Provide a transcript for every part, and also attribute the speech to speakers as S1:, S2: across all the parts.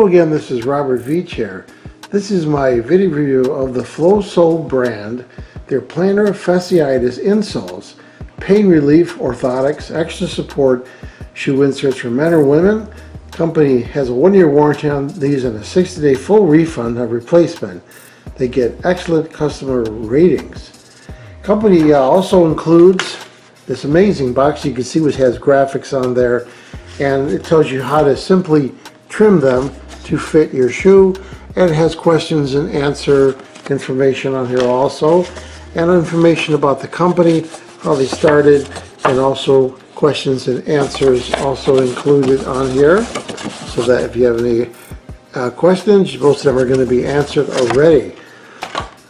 S1: Hello again, this is Robert Veach here. This is my video review of the FLOWSOLE brand, their Plantar Fasciitis Insoles, pain relief, orthotics, extra support shoe inserts for men or women. The company has a 1-year warranty on these and a 60-day full refund of replacement. They get excellent customer ratings. Company also includes this amazing box you can see, which has graphics on there, and it tells you how to simply trim them to fit your shoe, and it has questions and answer information on here also, and information about the company, how they started, and also questions and answers also included on here, so that if you have any questions, most of them are going to be answered already.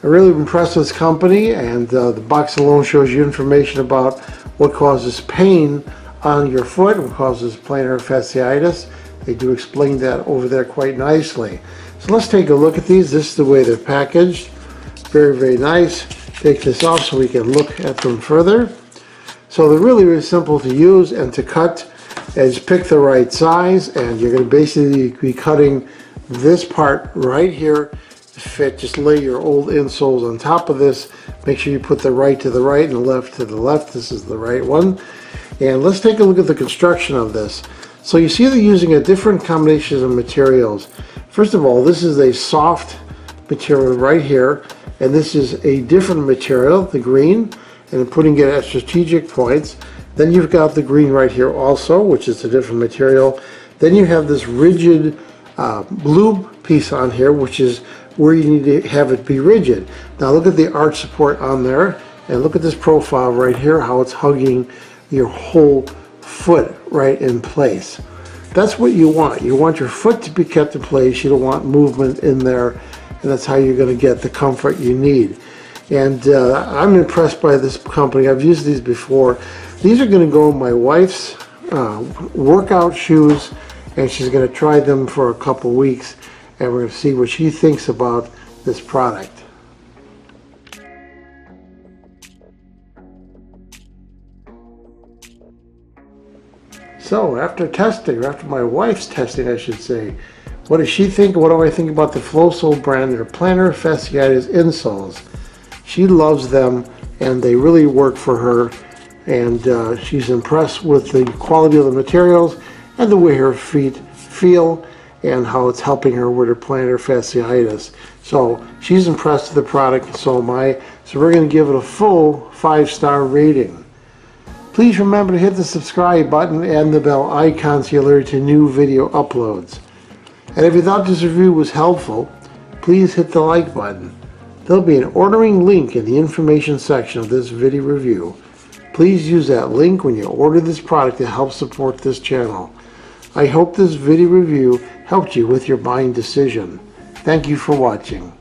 S1: I'm really impressed with this company, and the box alone shows you information about what causes pain on your foot, what causes plantar fasciitis. They do explain that over there quite nicely. So let's take a look at these. This is the way they're packaged. Very, very nice. Take this off so we can look at them further. So they're really, really simple to use and to cut. Just pick the right size, and you're going to basically be cutting this part right here to fit. Just lay your old insoles on top of this. Make sure you put the right to the right and the left to the left. This is the right one. And let's take a look at the construction of this. So you see they're using a different combinations of materials. First of all, this is a soft material right here, and this is a different material, the green, and I'm putting it at strategic points. Then you've got the green right here also, which is a different material. Then you have this rigid blue piece on here, which is where you need to have it be rigid. Now look at the arch support on there, and look at this profile right here, how it's hugging your whole foot right in place. That's what you want. You want your foot to be kept in place. You don't want movement in there, and that's how you're going to get the comfort you need. And I'm impressed by this company. I've used these before. These are going to go in my wife's workout shoes, and she's going to try them for a couple weeks, and we're going to see what she thinks about this product. So after testing, or after my wife's testing I should say, what does she think? What do I think about the FLOWSOLE brand, their Plantar Fasciitis Insoles? She loves them, and they really work for her, and she's impressed with the quality of the materials and the way her feet feel and how it's helping her with her plantar fasciitis. So she's impressed with the product, so am I. So we're going to give it a full 5-star rating. Please remember to hit the subscribe button and the bell icon so you're alerted to new video uploads. And if you thought this review was helpful, please hit the like button. There'll be an ordering link in the information section of this video review. Please use that link when you order this product to help support this channel. I hope this video review helped you with your buying decision. Thank you for watching.